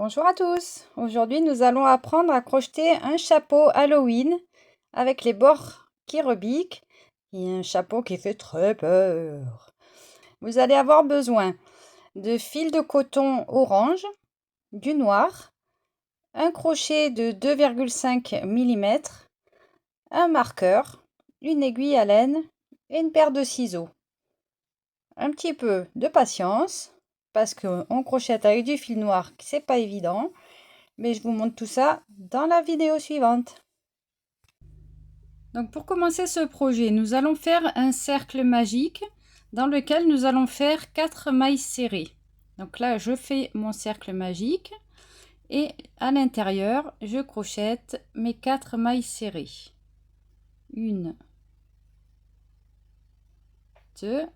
Bonjour à tous. Aujourd'hui, nous allons apprendre à crocheter un chapeau Halloween avec les bords qui rebiquent et un chapeau qui fait très peur. Vous allez avoir besoin de fil de coton orange, du noir, un crochet de 2,5 mm, un marqueur, une aiguille à laine et une paire de ciseaux. Un petit peu de patience parce qu'on crochette avec du fil noir, c'est pas évident. Mais je vous montre tout ça dans la vidéo suivante. Donc pour commencer ce projet, nous allons faire un cercle magique dans lequel nous allons faire 4 mailles serrées. Donc là, je fais mon cercle magique et à l'intérieur, je crochette mes 4 mailles serrées. 1, 2,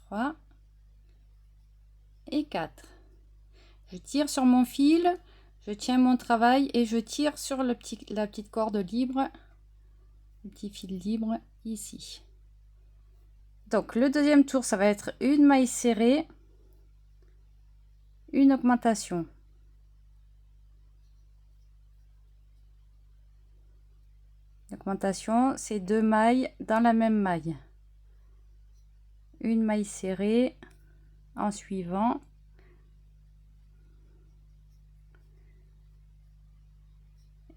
3 et 4. Je tire sur mon fil, je tiens mon travail et je tire sur la petite corde libre, le petit fil libre ici. Donc le deuxième tour, ça va être une maille serrée, une augmentation. L'augmentation, c'est 2 mailles dans la même maille. Une maille serrée en suivant.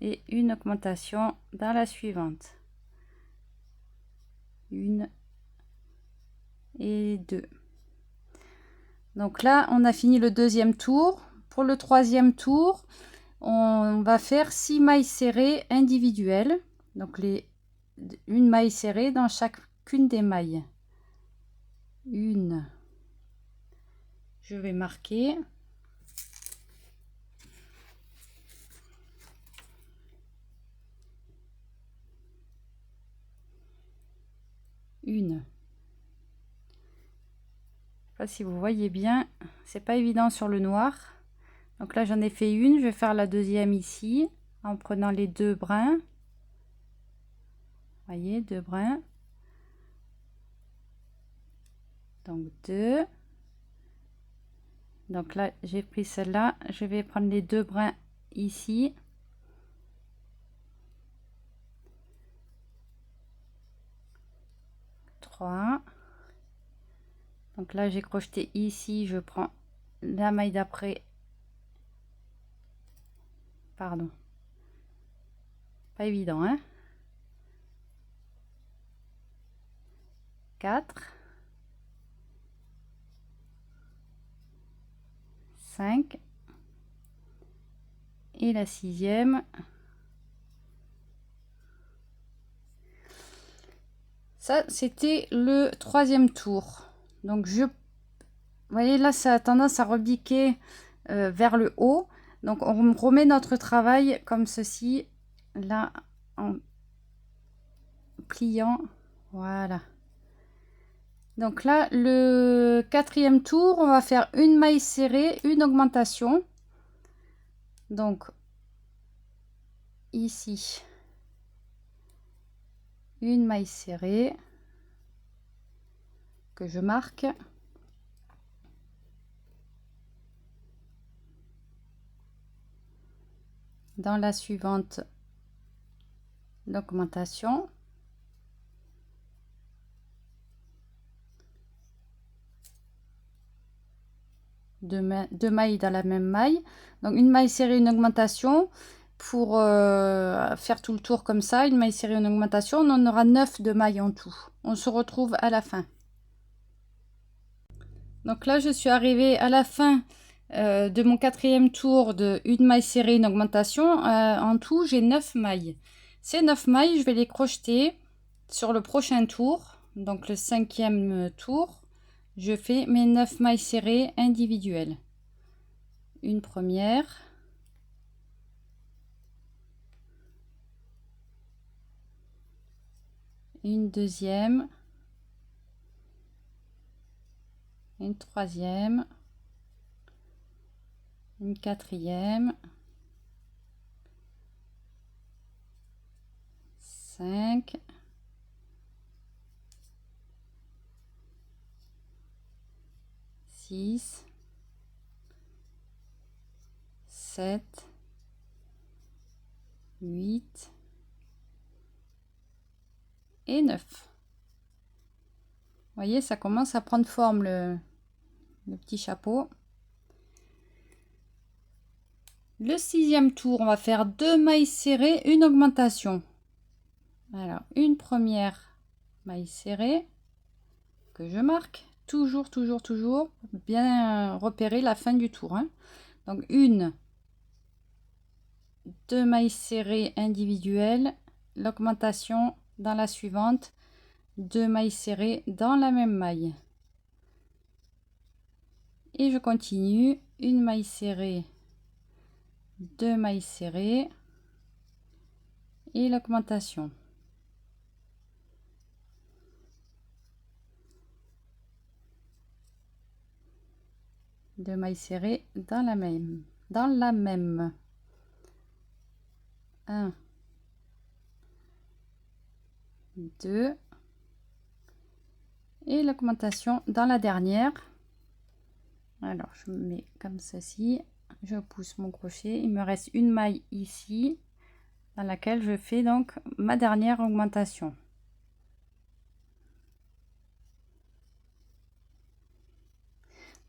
Et une augmentation dans la suivante. 1 et 2. Donc là, on a fini le deuxième tour. Pour le troisième tour, on va faire 6 mailles serrées individuelles. Donc une maille serrée dans chacune des mailles. Je vais marquer. Une. Je sais pas si vous voyez bien, c'est pas évident sur le noir. Donc là j'en ai fait une, je vais faire la deuxième ici en prenant les 2 brins. Voyez, 2 brins. Donc 2. Donc là j'ai pris celle-là, je vais prendre les 2 brins ici. Donc là j'ai crocheté ici, je prends la maille d'après. Pardon. Pas évident, hein. 4, 5 et la 6e. Ça, c'était le troisième tour. Donc vous voyez là, ça a tendance à rebiquer vers le haut. Donc on remet notre travail comme ceci, là, en pliant. Voilà. Donc là, le quatrième tour, on va faire une maille serrée, une augmentation. Donc ici, une maille serrée que je marque. Dans la suivante, l'augmentation. Deux mailles dans la même maille. Donc une maille serrée, une augmentation. Pour faire tout le tour comme ça, une maille serrée, une augmentation, on en aura 9 de mailles en tout. On se retrouve à la fin. Donc là, je suis arrivée à la fin de mon quatrième tour de une maille serrée, une augmentation. En tout, j'ai 9 mailles. Ces 9 mailles, je vais les crocheter sur le prochain tour. Donc le 5e tour, je fais mes 9 mailles serrées individuelles. Une première. Une deuxième. Une troisième. Une quatrième. 5. 6. 7, 8 et 9. Vous voyez, ça commence à prendre forme le petit chapeau. Le 6e tour, on va faire 2 mailles serrées, une augmentation. Alors, une première maille serrée que je marque. Toujours bien repérer la fin du tour. Hein. Donc, 2 mailles serrées individuelles, l'augmentation dans la suivante, 2 mailles serrées dans la même maille. Et je continue, une maille serrée, 2 mailles serrées et l'augmentation. Deux mailles serrées dans la même. 1, 2 et l'augmentation dans la dernière. Alors je mets comme ceci, je pousse mon crochet, il me reste une maille ici dans laquelle je fais donc ma dernière augmentation.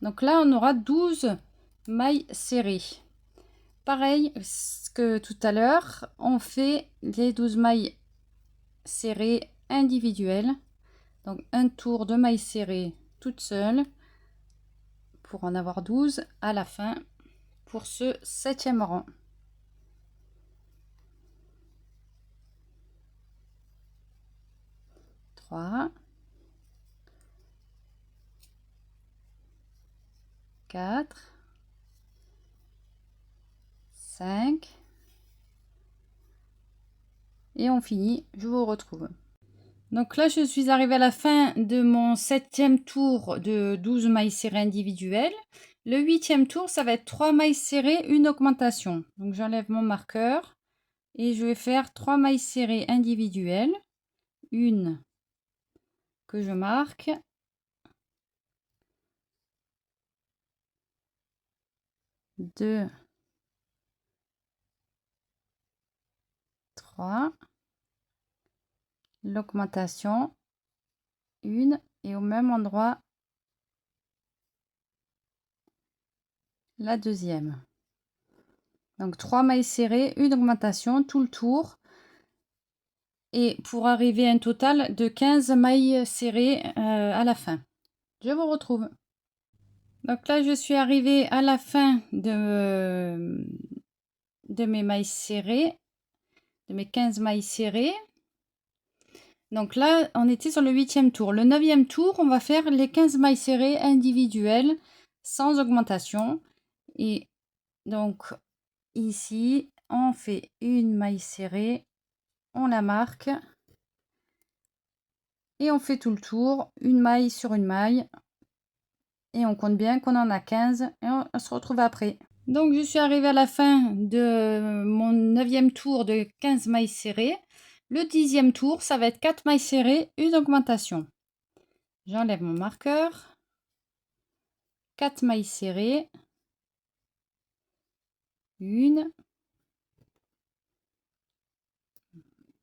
Donc là on aura 12 mailles serrées. Pareil que tout à l'heure, on fait les 12 mailles serrées individuelles. Donc un tour de mailles serrées toute seule pour en avoir 12 à la fin pour ce 7e rang. Trois, 4, 5 et on finit, je vous retrouve. Donc là je suis arrivée à la fin de mon 7e tour de 12 mailles serrées individuelles. Le 8e tour, ça va être 3 mailles serrées, une augmentation. Donc j'enlève mon marqueur et je vais faire 3 mailles serrées individuelles, une que je marque, 2, 3, l'augmentation, une et au même endroit la deuxième. Donc 3 mailles serrées, une augmentation tout le tour et pour arriver à un total de 15 mailles serrées à la fin. Je vous retrouve. Donc là je suis arrivée à la fin de mes mailles serrées, de mes 15 mailles serrées. Donc là on était sur le 8e tour. Le 9e tour, on va faire les 15 mailles serrées individuelles sans augmentation. Et donc ici on fait une maille serrée, on la marque et on fait tout le tour, une maille sur une maille et on compte bien qu'on en a 15 et on se retrouve après. Donc je suis arrivée à la fin de mon 9e tour de 15 mailles serrées. Le 10e tour, ça va être 4 mailles serrées, une augmentation. J'enlève mon marqueur, 4 mailles serrées, une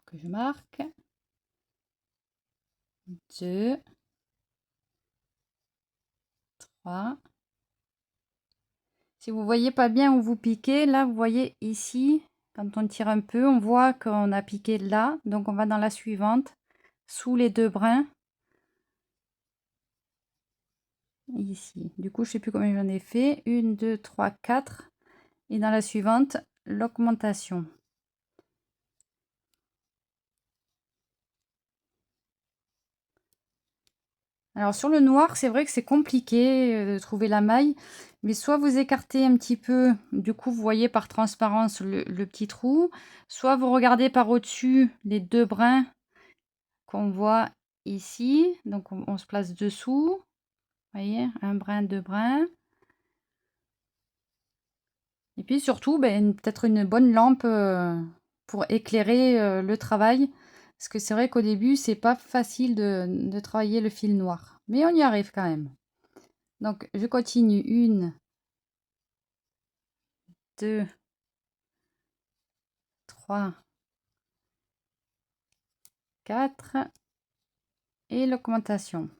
que je marque, 2, 3. Si vous voyez pas bien où vous piquez, là vous voyez ici, quand on tire un peu, on voit qu'on a piqué là, donc on va dans la suivante, sous les 2 brins. Ici, du coup je sais plus combien j'en ai fait, 1, 2, 3, 4, et dans la suivante, l'augmentation. Alors sur le noir, c'est vrai que c'est compliqué de trouver la maille, mais soit vous écartez un petit peu, du coup vous voyez par transparence le petit trou, soit vous regardez par au-dessus les 2 brins qu'on voit ici, donc on se place dessous, vous voyez, un brin, 2 brins. Et puis surtout, peut-être une bonne lampe pour éclairer le travail, parce que c'est vrai qu'au début, c'est pas facile de travailler le fil noir, mais on y arrive quand même. Donc je continue, 1, 2, 3, 4 et l'augmentation.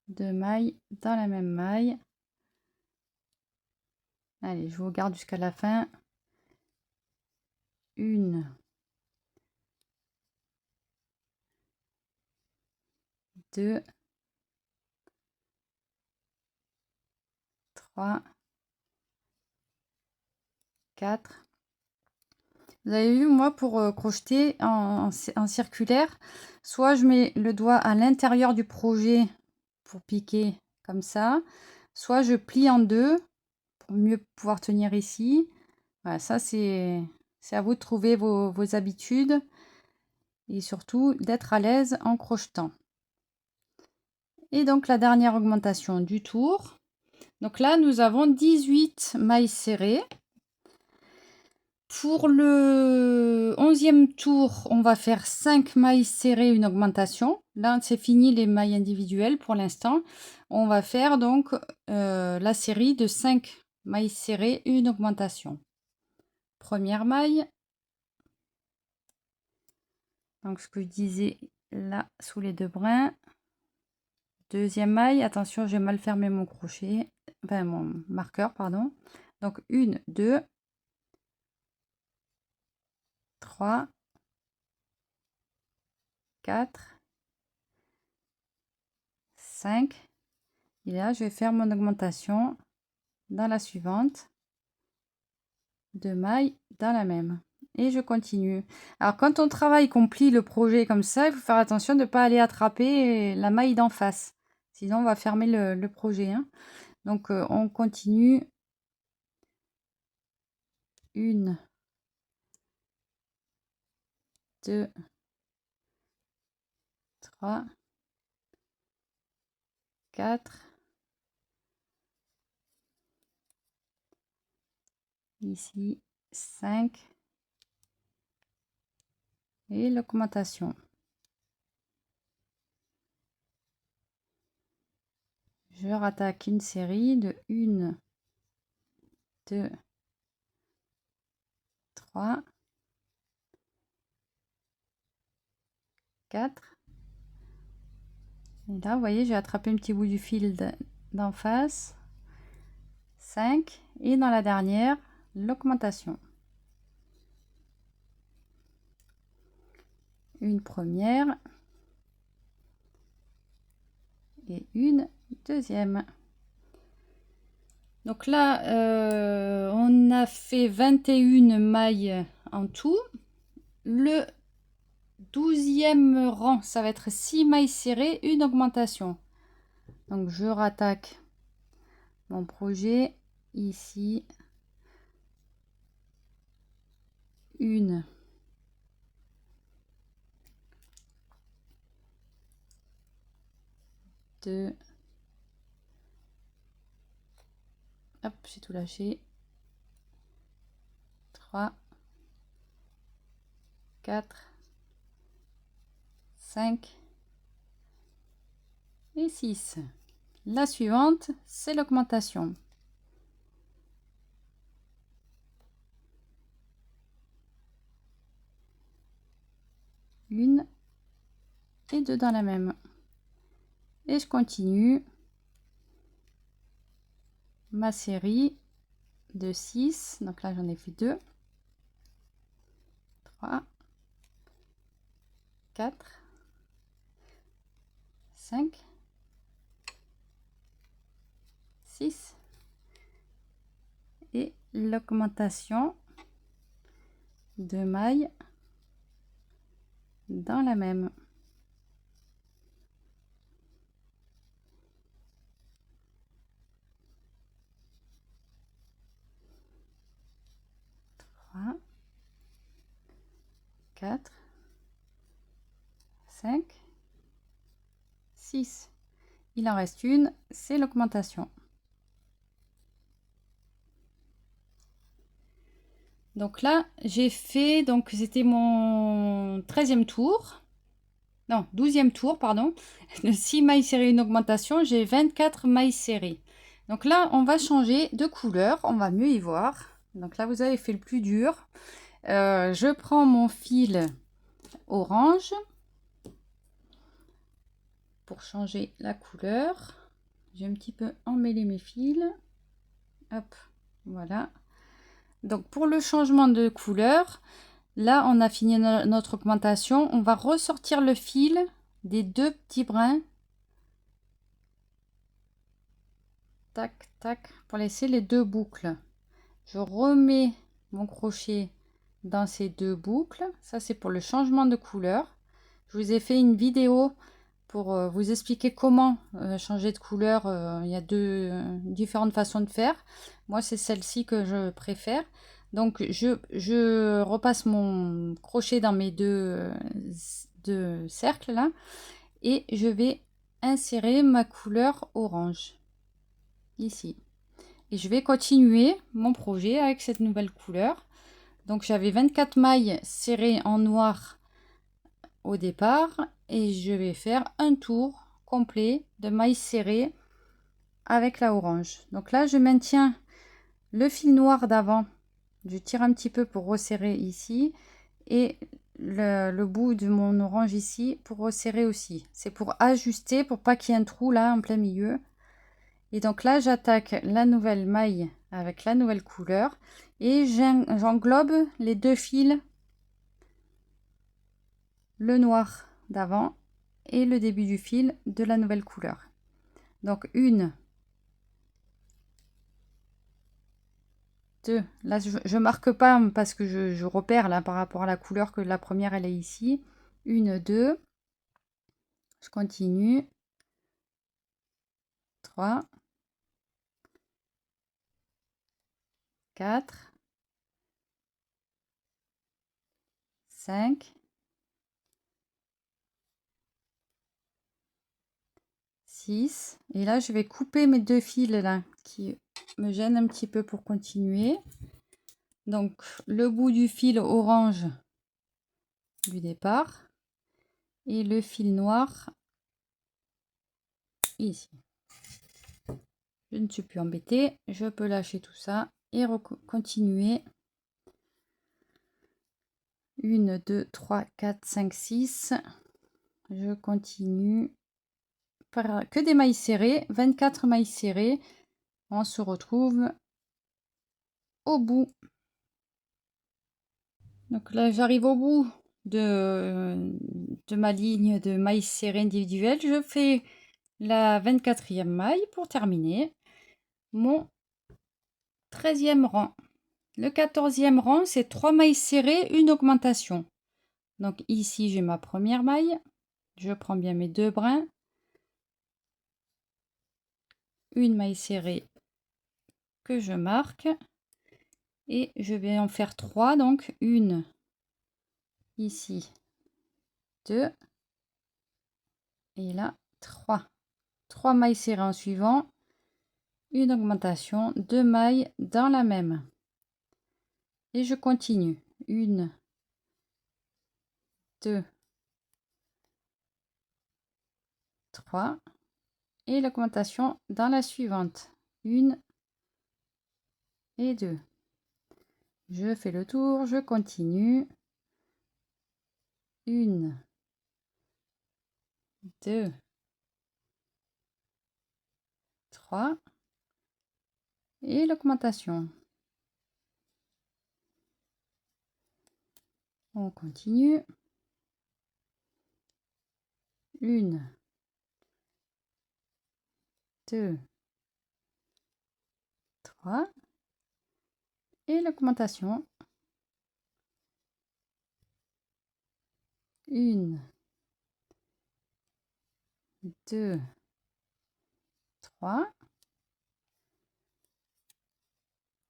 2 mailles dans la même maille. Allez, je vous garde jusqu'à la fin. 1, 2, 3, 4. Vous avez vu, moi, pour crocheter en circulaire, soit je mets le doigt à l'intérieur du projet pour piquer comme ça, soit je plie en deux pour mieux pouvoir tenir ici. Voilà, ça c'est à vous de trouver vos habitudes et surtout d'être à l'aise en crochetant. Et donc la dernière augmentation du tour. Donc là, nous avons 18 mailles serrées. Pour le 11e tour, on va faire 5 mailles serrées, une augmentation. Là, c'est fini les mailles individuelles pour l'instant. On va faire donc la série de 5 mailles serrées, une augmentation. Première maille. Donc, ce que je disais là, sous les deux brins. Deuxième maille. Attention, j'ai mal fermé mon crochet. Enfin, mon marqueur, pardon. Donc, 1, 2, 3, 4, 5. Et là, je vais faire mon augmentation dans la suivante. 2 mailles dans la même. Et je continue. Alors, quand on travaille, qu'on plie le projet comme ça, il faut faire attention de ne pas aller attraper la maille d'en face. Sinon, on va fermer le projet. Hein. Donc, on continue. 1, 2, 3, 4. Ici, 5. Et l'augmentation. Je rattaque une série de 1, 2, 3, 4. Et là, vous voyez, j'ai attrapé un petit bout du fil d'en face. 5. Et dans la dernière, l'augmentation. Une première. Et une deuxième. Donc là, on a fait 21 mailles en tout. Le 12e rang, ça va être 6 mailles serrées, une augmentation. Donc je rattaque mon projet ici. 1, 2, hop, j'ai tout lâché. 3, 4, 5 et 6. La suivante, c'est l'augmentation. Une et deux dans la même. Et je continue ma série de 6. Donc là, j'en ai fait 2, 3, 4, 5, 6 et l'augmentation de mailles dans la même. Trois, 4, 5, 6. Il en reste une, c'est l'augmentation. Donc là, j'ai fait, donc c'était mon 13e tour. Non, 12e tour, pardon. 6 mailles serrées, une augmentation. J'ai 24 mailles serrées. Donc là, on va changer de couleur. On va mieux y voir. Donc là, vous avez fait le plus dur. Je prends mon fil orange pour changer la couleur. J'ai un petit peu emmêlé mes fils. Hop, voilà. Donc pour le changement de couleur, là on a fini notre augmentation. On va ressortir le fil des deux petits brins. Tac, tac, pour laisser les deux boucles. Je remets mon crochet dans ces deux boucles. Ça c'est pour le changement de couleur. Je vous ai fait une vidéo pour vous expliquer comment changer de couleur. Il y a deux différentes façons de faire. Moi c'est celle-ci que je préfère. Donc je repasse mon crochet dans mes deux cercles là et je vais insérer ma couleur orange ici. Et je vais continuer mon projet avec cette nouvelle couleur. Donc j'avais 24 mailles serrées en noir au départ et je vais faire un tour complet de mailles serrées avec la orange. Donc là je maintiens le fil noir d'avant, je tire un petit peu pour resserrer ici et le bout de mon orange ici pour resserrer aussi. C'est pour ajuster, pour pas qu'il y ait un trou là en plein milieu. Et donc là j'attaque la nouvelle maille avec la nouvelle couleur et j'englobe les deux fils, le noir d'avant et le début du fil de la nouvelle couleur. Donc une, deux, là je marque pas parce que je repère là par rapport à la couleur que la première elle est ici. Une, deux, je continue. 3, 4, 5, 6. Et là, je vais couper mes deux fils là qui me gênent un petit peu pour continuer. Donc, le bout du fil orange du départ et le fil noir ici. Je ne suis plus embêtée. Je peux lâcher tout ça et continuer. 1, 2, 3, 4, 5, 6. Je continue par que des mailles serrées, 24 mailles serrées. On se retrouve au bout. Donc là, j'arrive au bout de ma ligne de mailles serrées individuelles. Je fais la 24e maille pour terminer mon 13e rang. Le 14e rang, c'est 3 mailles serrées, une augmentation. Donc ici, j'ai ma première maille. Je prends bien mes deux brins. Une maille serrée que je marque. Et je vais en faire 3. Donc une ici, 2. Et là, 3. 3 mailles serrées en suivant. Une augmentation, 2 mailles dans la même. Et je continue. 1, 2, 3. Et l'augmentation dans la suivante. 1 et 2. Je fais le tour, je continue. 1, 2, 3. Et l'augmentation. On continue. 1, 2, 3. Et l'augmentation. 1, 2, 3.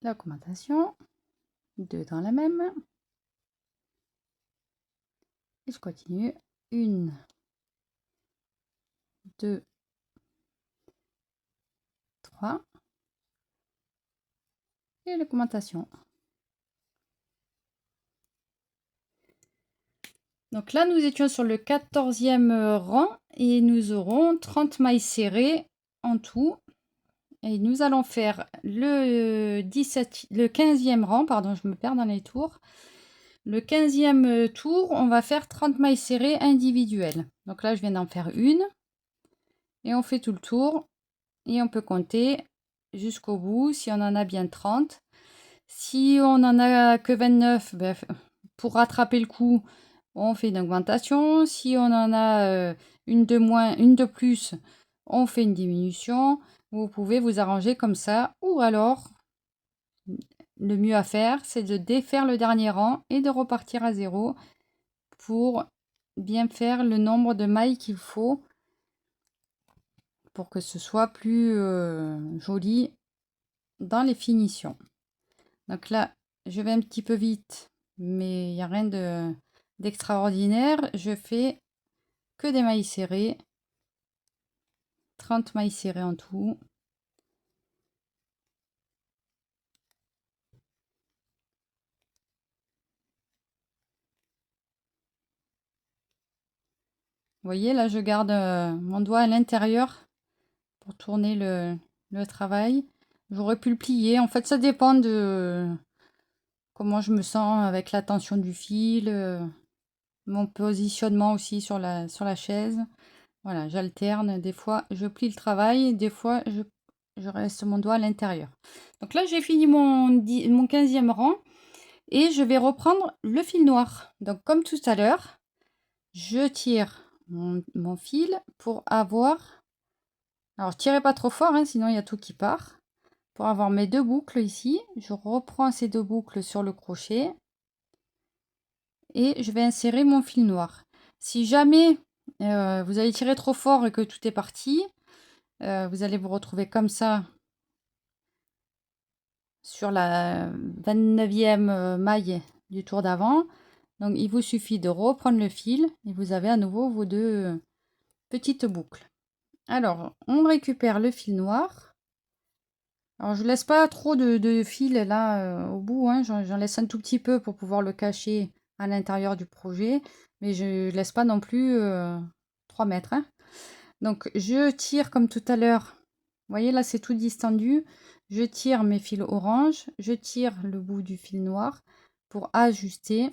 L'augmentation. 2 dans la même. Et je continue. 1, 2, 3. Et l'augmentation. Donc là, nous étions sur le 14e rang et nous aurons 30 mailles serrées en tout. Et nous allons faire le 15e rang, pardon, je me perds dans les tours. Le 15e tour, on va faire 30 mailles serrées individuelles. Donc là, je viens d'en faire une. Et on fait tout le tour. Et on peut compter jusqu'au bout, si on en a bien 30. Si on n'en a que 29, ben, pour rattraper le coup, on fait une augmentation. Si on en a une de moins, une de plus, on fait une diminution. Vous pouvez vous arranger comme ça. Ou alors, le mieux à faire, c'est de défaire le dernier rang et de repartir à 0 pour bien faire le nombre de mailles qu'il faut pour que ce soit plus joli dans les finitions. Donc là, je vais un petit peu vite, mais il n'y a rien d'extraordinaire. Je fais que des mailles serrées. 30 mailles serrées en tout. Vous voyez, là, je garde mon doigt à l'intérieur pour tourner le travail. J'aurais pu le plier. En fait, ça dépend de comment je me sens avec la tension du fil, mon positionnement aussi sur la chaise. Voilà, j'alterne. Des fois, je plie le travail. Des fois, je reste mon doigt à l'intérieur. Donc là, j'ai fini mon 15e rang. Et je vais reprendre le fil noir. Donc, comme tout à l'heure, je tire mon fil pour avoir... Alors, tirez pas trop fort, hein, sinon il y a tout qui part. Pour avoir mes 2 boucles ici, je reprends ces 2 boucles sur le crochet. Et je vais insérer mon fil noir. Si jamais vous allez tirer trop fort et que tout est parti, vous allez vous retrouver comme ça sur la 29e maille du tour d'avant. Donc il vous suffit de reprendre le fil et vous avez à nouveau vos 2 petites boucles. Alors on récupère le fil noir. Alors je laisse pas trop de fil là au bout, hein. J'en laisse un tout petit peu pour pouvoir le cacher à l'intérieur du projet, mais je laisse pas non plus 3 mètres, hein. Donc je tire comme tout à l'heure. Vous voyez là c'est tout distendu. Je tire mes fils orange, je tire le bout du fil noir pour ajuster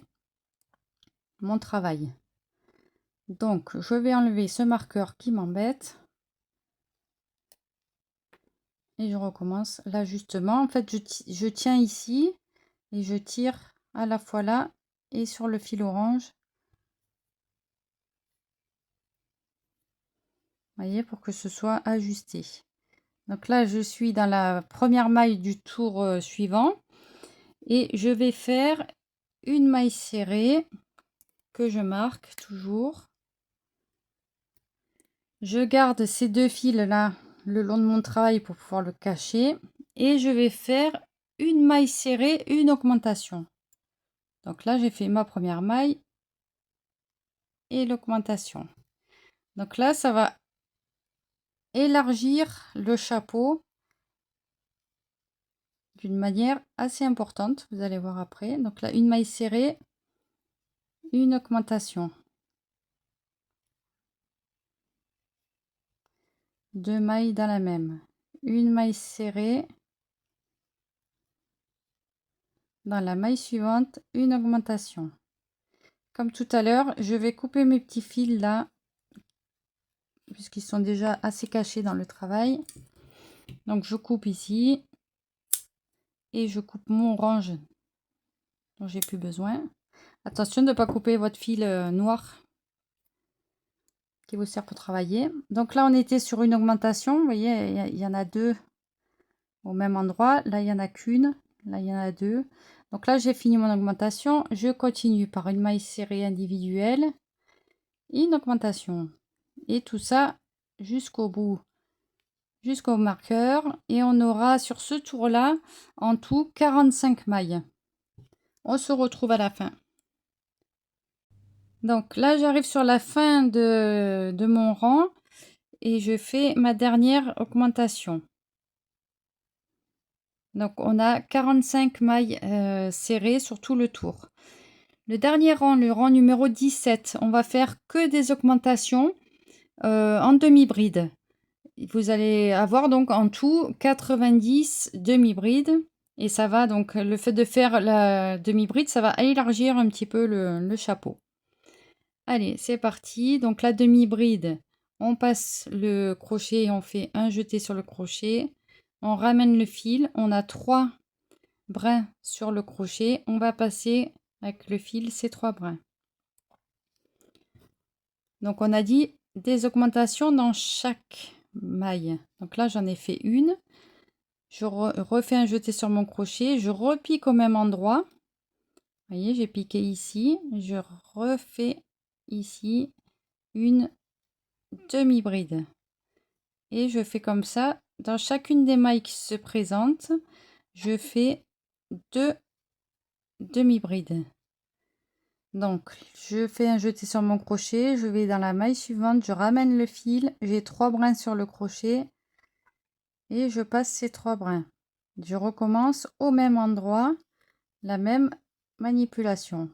mon travail. Donc je vais enlever ce marqueur qui m'embête et je recommence l'ajustement. En fait je tiens ici et je tire à la fois là et sur le fil orange. Vous voyez, pour que ce soit ajusté. Donc là je suis dans la première maille du tour suivant et je vais faire une maille serrée que je marque toujours. Je garde ces 2 fils là le long de mon travail pour pouvoir le cacher et je vais faire une maille serrée, une augmentation. Donc là j'ai fait ma première maille et l'augmentation. Donc là ça va élargir le chapeau d'une manière assez importante, vous allez voir après. Donc là une maille serrée, une augmentation, 2 mailles dans la même, une maille serrée, dans la maille suivante une augmentation. Comme tout à l'heure, je vais couper mes petits fils là puisqu'ils sont déjà assez cachés dans le travail. Donc je coupe ici et je coupe mon orange dont j'ai plus besoin. Attention de ne pas couper votre fil noir qui vous sert pour travailler. Donc là on était sur une augmentation, vous voyez il y en a 2 au même endroit, là il y en a qu'une, là il y en a 2. Donc là j'ai fini mon augmentation, je continue par une maille serrée individuelle, une augmentation et tout ça jusqu'au bout, jusqu'au marqueur, et on aura sur ce tour là en tout 45 mailles. On se retrouve à la fin. Donc là j'arrive sur la fin de mon rang et je fais ma dernière augmentation. Donc on a 45 mailles serrées sur tout le tour. Le dernier rang, le rang numéro 17, on va faire que des augmentations en demi-bride. vous allez avoir donc en tout 90 demi-brides. Et ça va donc, le fait de faire la demi-bride, ça va élargir un petit peu le chapeau. Allez, c'est parti. Donc la demi-bride, on passe le crochet et on fait un jeté sur le crochet. On ramène le fil. On a 3 brins sur le crochet. On va passer avec le fil ces 3 brins. Donc on a dit des augmentations dans chaque maille. Donc là, j'en ai fait une. Je refais un jeté sur mon crochet. Je repique au même endroit. Vous voyez, j'ai piqué ici. Je refais ici une demi-bride. Et je fais comme ça. Dans chacune des mailles qui se présentent, je fais 2 demi-brides. Donc, je fais un jeté sur mon crochet, je vais dans la maille suivante, je ramène le fil, j'ai 3 brins sur le crochet et je passe ces 3 brins. Je recommence au même endroit, la même manipulation.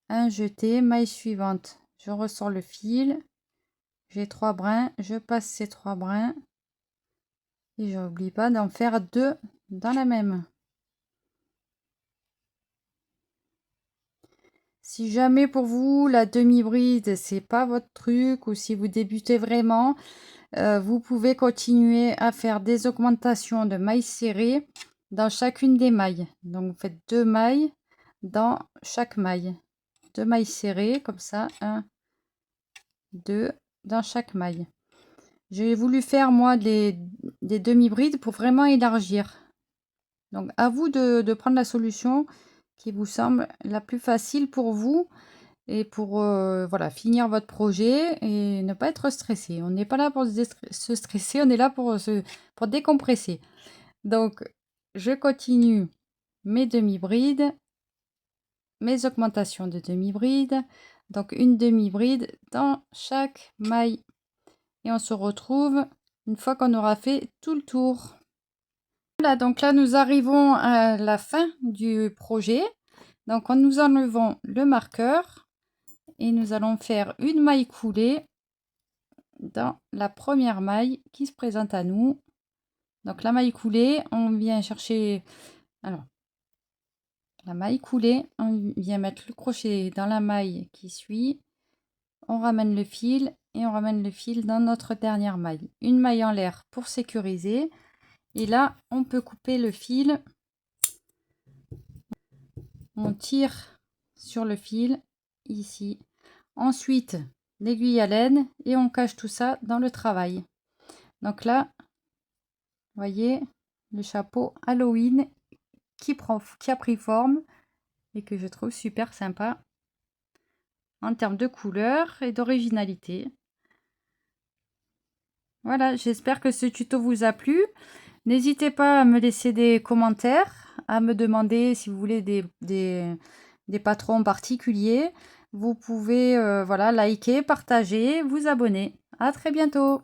Un jeté, maille suivante, je ressors le fil, j'ai 3 brins, je passe ces 3 brins et je n'oublie pas d'en faire 2 dans la même. Si jamais pour vous la demi-bride c'est pas votre truc ou si vous débutez vraiment, vous pouvez continuer à faire des augmentations de mailles serrées dans chacune des mailles. Donc vous faites 2 mailles dans chaque maille. 2 mailles serrées comme ça, 1, 2 dans chaque maille. J'ai voulu faire moi des demi-brides pour vraiment élargir. Donc à vous de prendre la solution qui vous semble la plus facile pour vous et pour voilà, finir votre projet et ne pas être stressé. On n'est pas là pour se stresser, on est là pour décompresser. Donc, je continue mes demi-brides, mes augmentations de demi-brides. Donc, une demi-bride dans chaque maille. Et on se retrouve une fois qu'on aura fait tout le tour. Voilà, donc là, nous arrivons à la fin du projet. Donc, nous enlevons le marqueur et nous allons faire une maille coulée dans la première maille qui se présente à nous. Donc la maille coulée, on vient chercher, alors la maille coulée, on vient mettre le crochet dans la maille qui suit, on ramène le fil et on ramène le fil dans notre dernière maille. Une maille en l'air pour sécuriser. Et là, on peut couper le fil. On tire sur le fil ici. Ensuite, l'aiguille à laine et on cache tout ça dans le travail. Donc là, vous voyez le chapeau Halloween qui a pris forme et que je trouve super sympa en termes de couleur et d'originalité. Voilà, j'espère que ce tuto vous a plu. N'hésitez pas à me laisser des commentaires, à me demander si vous voulez des patrons particuliers. Vous pouvez voilà, liker, partager, vous abonner. À très bientôt.